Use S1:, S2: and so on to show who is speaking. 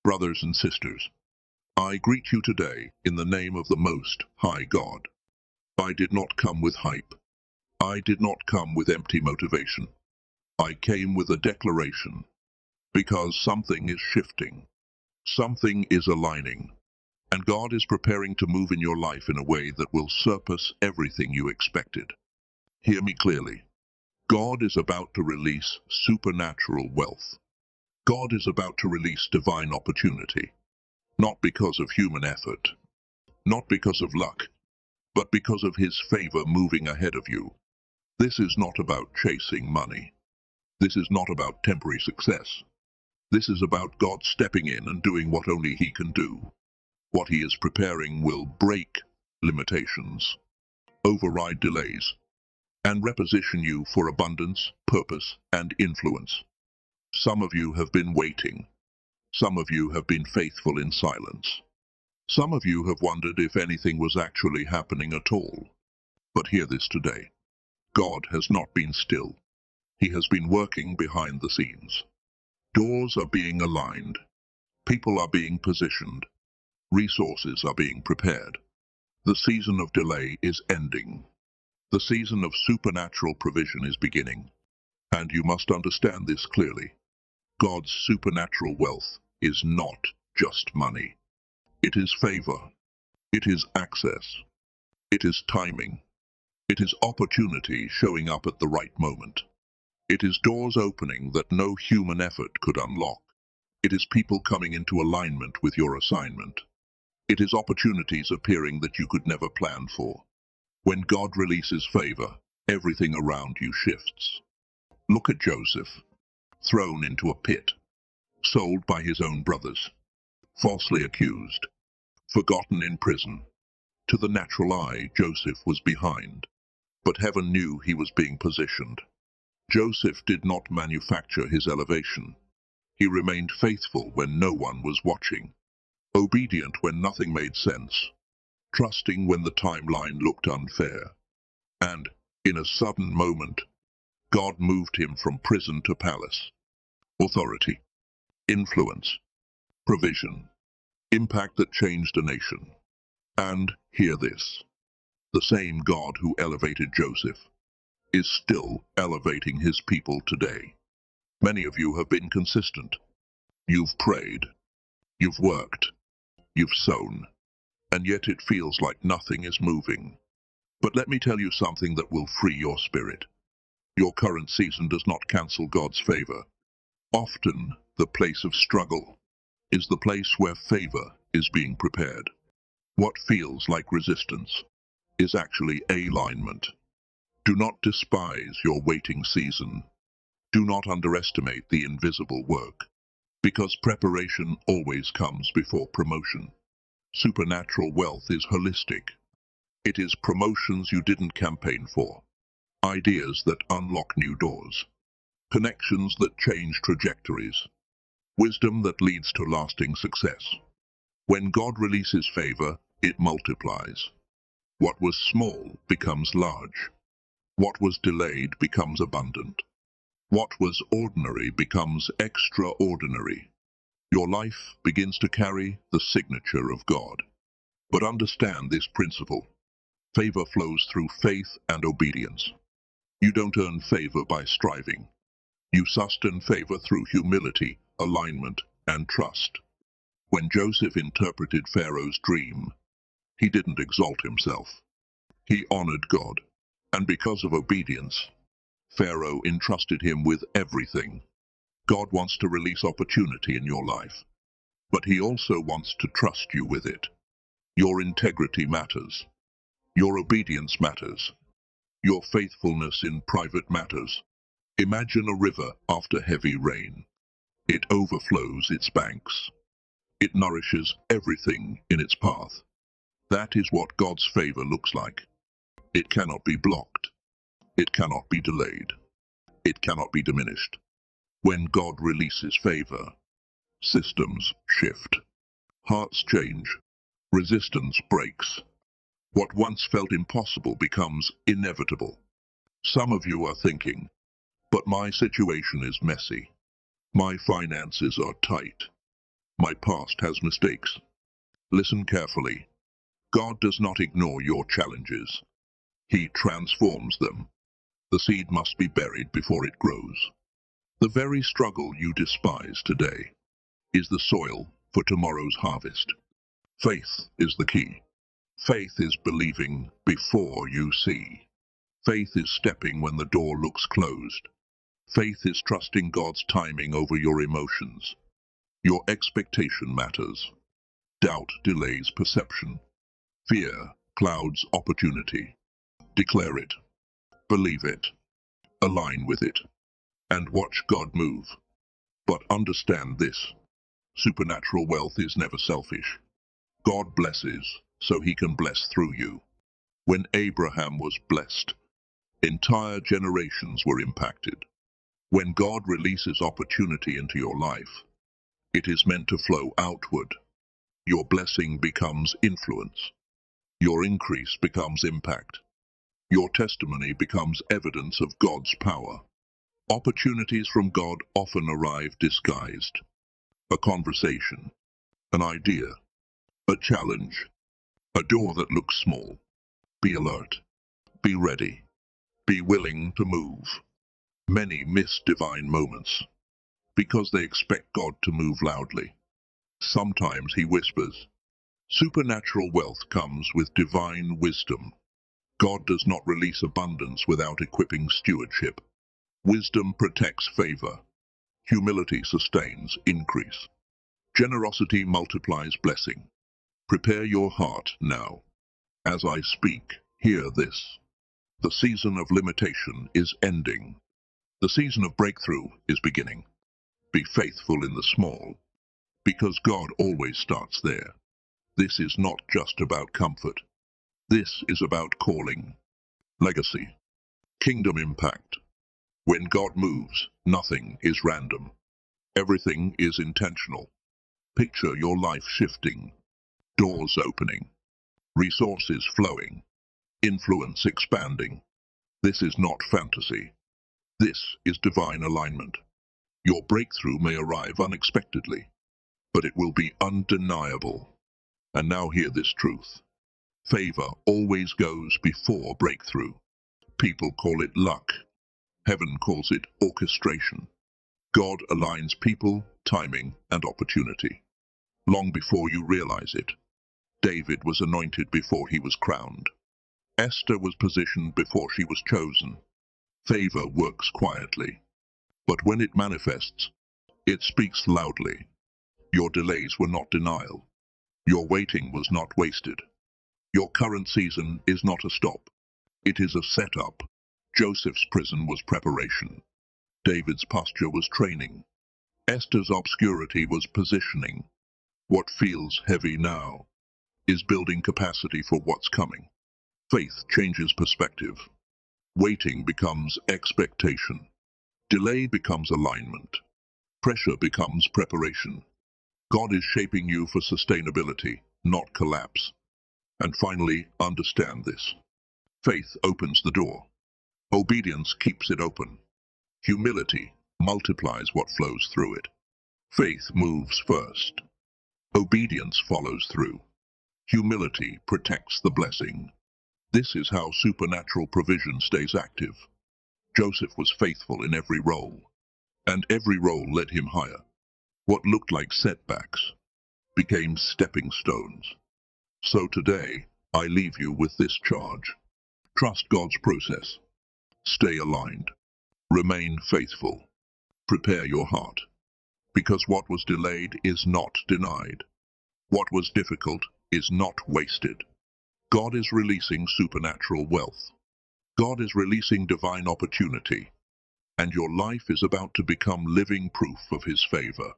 S1: Brothers and sisters, I greet you today in the name of the Most High God. I did not come with hype. I did not come with empty motivation. I came with a declaration, because something is shifting, something is aligning, and God is preparing to move in your life in a way that will surpass everything you expected. Hear me clearly. God is about to release supernatural wealth. God is about to release divine opportunity, not because of human effort, not because of luck, but because of His favor moving ahead of you. This is not about chasing money. This is not about temporary success. This is about God stepping in and doing what only He can do. What He is preparing will break limitations, override delays, and reposition you for abundance, purpose, and influence. Some of you have been waiting. Some of you have been faithful in silence. Some of you have wondered if anything was actually happening at all. But hear this today. God has not been still. He has been working behind the scenes. Doors are being aligned. People are being positioned. Resources are being prepared. The season of delay is ending. The season of supernatural provision is beginning. And you must understand this clearly. God's supernatural wealth is not just money. It is favor. It is access. It is timing. It is opportunity showing up at the right moment. It is doors opening that no human effort could unlock. It is people coming into alignment with your assignment. It is opportunities appearing that you could never plan for. When God releases favor, everything around you shifts. Look at Joseph, thrown into a pit, sold by his own brothers, falsely accused, forgotten in prison. To the natural eye, Joseph was behind, but heaven knew he was being positioned. Joseph did not manufacture his elevation. He remained faithful when no one was watching, obedient when nothing made sense, trusting when the timeline looked unfair. And, in a sudden moment, God moved him from prison to palace. Authority, influence, provision, impact that changed a nation. And, hear this, the same God who elevated Joseph is still elevating His people today. Many of you have been consistent. You've prayed, you've worked, you've sown, and yet it feels like nothing is moving. But let me tell you something that will free your spirit. Your current season does not cancel God's favor. Often, the place of struggle is the place where favor is being prepared. What feels like resistance is actually alignment. Do not despise your waiting season. Do not underestimate the invisible work, because preparation always comes before promotion. Supernatural wealth is holistic. It is promotions you didn't campaign for, ideas that unlock new doors, connections that change trajectories, wisdom that leads to lasting success. When God releases favor, it multiplies. What was small becomes large. What was delayed becomes abundant. What was ordinary becomes extraordinary. Your life begins to carry the signature of God. But understand this principle. Favor flows through faith and obedience. You don't earn favor by striving. You sustain favor through humility, alignment, and trust. When Joseph interpreted Pharaoh's dream, he didn't exalt himself. He honored God. And because of obedience, Pharaoh entrusted him with everything. God wants to release opportunity in your life, but He also wants to trust you with it. Your integrity matters. Your obedience matters. Your faithfulness in private matters. Imagine a river after heavy rain. It overflows its banks. It nourishes everything in its path. That is what God's favor looks like. It cannot be blocked. It cannot be delayed. It cannot be diminished. When God releases favor, systems shift. Hearts change. Resistance breaks. What once felt impossible becomes inevitable. Some of you are thinking, but my situation is messy. My finances are tight. My past has mistakes. Listen carefully. God does not ignore your challenges. He transforms them. The seed must be buried before it grows. The very struggle you despise today is the soil for tomorrow's harvest. Faith is the key. Faith is believing before you see. Faith is stepping when the door looks closed. Faith is trusting God's timing over your emotions. Your expectation matters. Doubt delays perception. Fear clouds opportunity. Declare it. Believe it. Align with it. And watch God move. But understand this. Supernatural wealth is never selfish. God blesses so he can bless through you. When Abraham was blessed, entire generations were impacted. When God releases opportunity into your life, it is meant to flow outward. Your blessing becomes influence. Your increase becomes impact. Your testimony becomes evidence of God's power. Opportunities from God often arrive disguised. A conversation, an idea, a challenge, a door that looks small. Be alert. Be ready. Be willing to move. Many miss divine moments because they expect God to move loudly. Sometimes he whispers. Supernatural wealth comes with divine wisdom. God does not release abundance without equipping stewardship. Wisdom protects favor. Humility sustains increase. Generosity multiplies blessing. Prepare your heart now. As I speak, hear this. The season of limitation is ending. The season of breakthrough is beginning. Be faithful in the small, because God always starts there. This is not just about comfort. This is about calling, legacy, kingdom impact. When God moves, nothing is random. Everything is intentional. Picture your life shifting, doors opening, resources flowing, influence expanding. This is not fantasy. This is divine alignment. Your breakthrough may arrive unexpectedly, but it will be undeniable. And now hear this truth. Favor always goes before breakthrough. People call it luck. Heaven calls it orchestration. God aligns people, timing, and opportunity. Long before you realize it, David was anointed before he was crowned. Esther was positioned before she was chosen. Favor works quietly, but when it manifests, it speaks loudly. Your delays were not denial. Your waiting was not wasted. Your current season is not a stop. It is a setup. Joseph's prison was preparation. David's posture was training. Esther's obscurity was positioning. What feels heavy now is building capacity for what's coming. Faith changes perspective. Waiting becomes expectation. Delay becomes alignment. Pressure becomes preparation. God is shaping you for sustainability, not collapse. And finally, understand this. Faith opens the door. Obedience keeps it open. Humility multiplies what flows through it. Faith moves first. Obedience follows through. Humility protects the blessing. This is how supernatural provision stays active. Joseph was faithful in every role, and every role led him higher. What looked like setbacks became stepping stones. So today, I leave you with this charge. Trust God's process. Stay aligned. Remain faithful. Prepare your heart. Because what was delayed is not denied. What was difficult is not wasted. God is releasing supernatural wealth. God is releasing divine opportunity. And your life is about to become living proof of his favor.